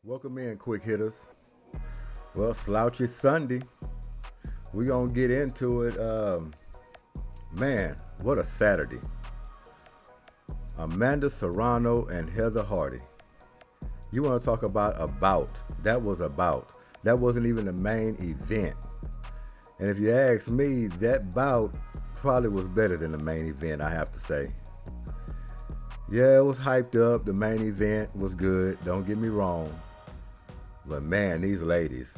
Welcome in, quick hitters. Well, Slouchy Sunday. We're going to get into it. Man, what a Saturday. Amanda Serrano and Heather Hardy. You want to talk about a bout. That was a bout. That wasn't even the main event. And if you ask me, that bout probably was better than the main event, I have to say. Yeah, it was hyped up. The main event was good. Don't get me wrong. But man, these ladies.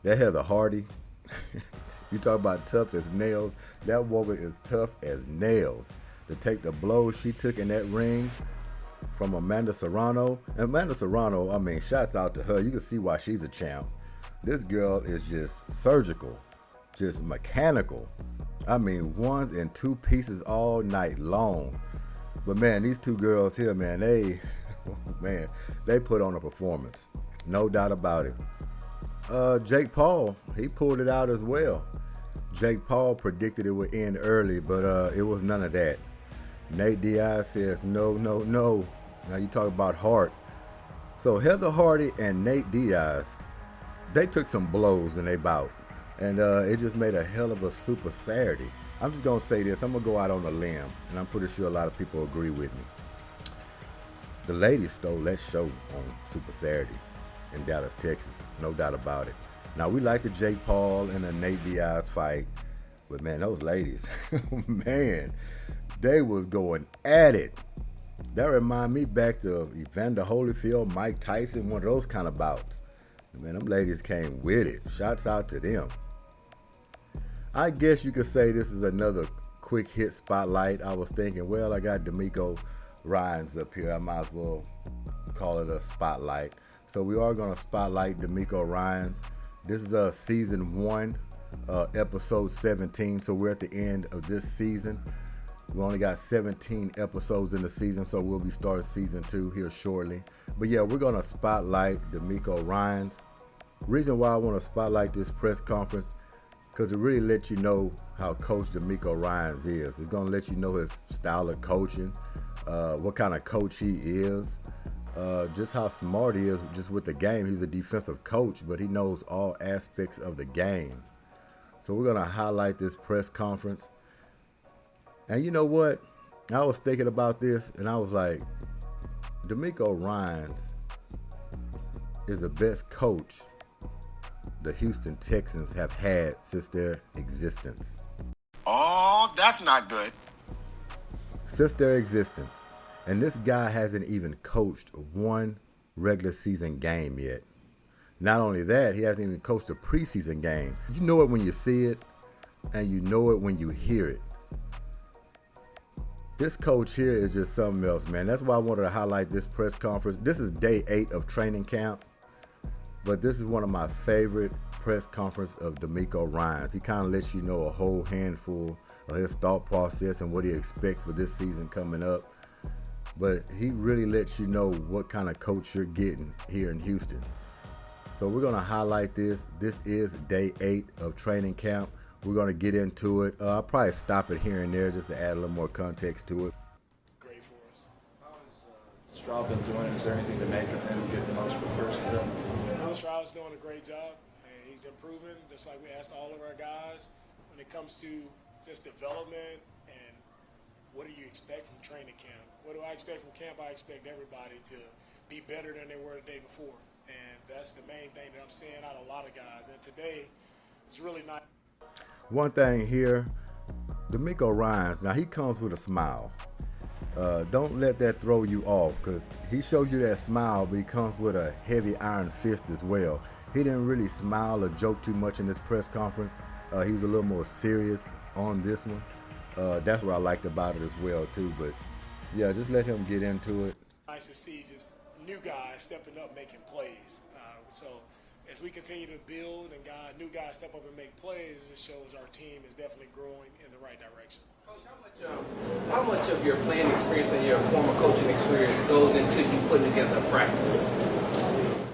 That Heather Hardy. You talk about tough as nails. That woman is tough as nails. To take the blows she took in that ring from Amanda Serrano. And Amanda Serrano, I mean, shouts out to her. You can see why she's a champ. This girl is just surgical, just mechanical. I mean, ones and two pieces all night long. But man, these two girls here, man, they put on a performance. No doubt about it. Jake Paul, he pulled it out as well. Jake Paul predicted it would end early, but it was none of that. Nate Diaz says, no. Now you talk about heart. So Heather Hardy and Nate Diaz, they took some blows in their bout. And it just made a hell of a Super Saturday. I'm just going to say this. I'm going to go out on a limb, and I'm pretty sure a lot of people agree with me. The ladies stole that show on Super Saturday in Dallas, Texas. No doubt about it. Now, we like the Jake Paul and the Nate Diaz fight, but man, those ladies, man, they was going at it. That remind me back to Evander Holyfield, Mike Tyson, one of those kind of bouts. Man, them ladies came with it. Shouts out to them. I guess you could say this is another quick hit spotlight. I was thinking, well, I got DeMeco Ryans up here. I might as well call it a spotlight. So we are going to spotlight DeMeco Ryans. This is season 1, episode 17. So we're at the end of this season. We only got 17 episodes in the season, so we'll be starting season 2 here shortly. But yeah, we're going to spotlight DeMeco Ryans. Reason why I want to spotlight this press conference, because it really lets you know how Coach DeMeco Ryans is. It's going to let you know his style of coaching, what kind of coach he is, just how smart he is just with the game. He's a defensive coach, but he knows all aspects of the game. So we're going to highlight this press conference. And you know what? I was thinking about this, and I was like, DeMeco Ryans is the best coach the Houston Texans have had since their existence. Oh, that's not good. Since their existence. And this guy hasn't even coached one regular season game yet. Not only that, he hasn't even coached a preseason game. You know it when you see it, and you know it when you hear it. This coach here is just something else, man. That's why I wanted to highlight this press conference. This is day 8 of training camp, but this is one of my favorite press conferences of DeMeco Ryans. He kind of lets you know a whole handful of his thought process and what he expects for this season coming up. But he really lets you know what kind of coach you're getting here in Houston. So we're going to highlight this. This is day 8 of training camp. We're going to get into it. I'll probably stop it here and there just to add a little more context to it. Great for us. How has Stroud been doing? Is there anything to make him get the most for first down? Stroud's doing a great job, and he's improving, just like we asked all of our guys. When it comes to just development and what do you expect from training camp? What do I expect from camp? I expect everybody to be better than they were the day before, and that's the main thing that I'm seeing out of a lot of guys. And today is really nice. One thing here, DeMeco Ryans, now he comes with a smile. Don't let that throw you off, because he shows you that smile, but he comes with a heavy iron fist as well. He didn't really smile or joke too much in this press conference. He was a little more serious on this one. That's what I liked about it as well too. But yeah, just let him get into it. Nice to see just new guys stepping up, making plays. So as we continue to build and new guys step up and make plays, it just shows our team is definitely growing in the right direction. Coach, how much of your playing experience and your former coaching experience goes into you putting together a practice?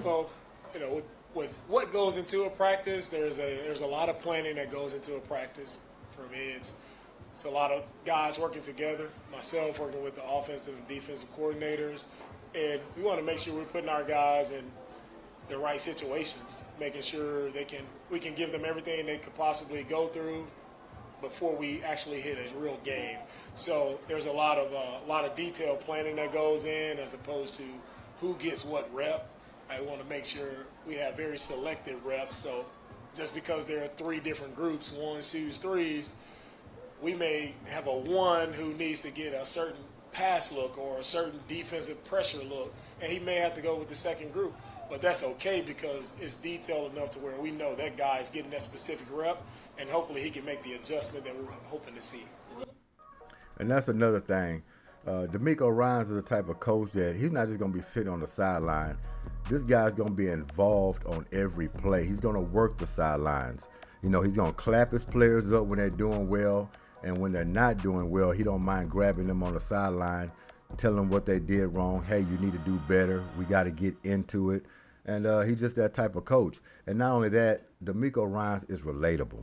Well, you know, with what goes into a practice, there's a lot of planning that goes into a practice. For me, it's a lot of guys working together, myself working with the offensive and defensive coordinators, And we want to make sure we're putting our guys in the right situations, making sure we can give them everything they could possibly go through before we actually hit a real game. So there's a lot of detailed planning that goes in as opposed to who gets what rep. I want to make sure we have very selective reps. So just because there are 3 different groups, 1s, 2s, 3s, we may have a 1 who needs to get a certain pass look or a certain defensive pressure look, and he may have to go with the second group. But that's okay because it's detailed enough to where we know that guy is getting that specific rep, and hopefully he can make the adjustment that we're hoping to see. And that's another thing. DeMeco Ryans is the type of coach that he's not just going to be sitting on the sideline. This guy's going to be involved on every play. He's going to work the sidelines. You know, he's going to clap his players up when they're doing well, and when they're not doing well, he don't mind grabbing them on the sideline, telling them what they did wrong. Hey, you need to do better. We got to get into it. And he's just that type of coach. And not only that, DeMeco Ryans is relatable.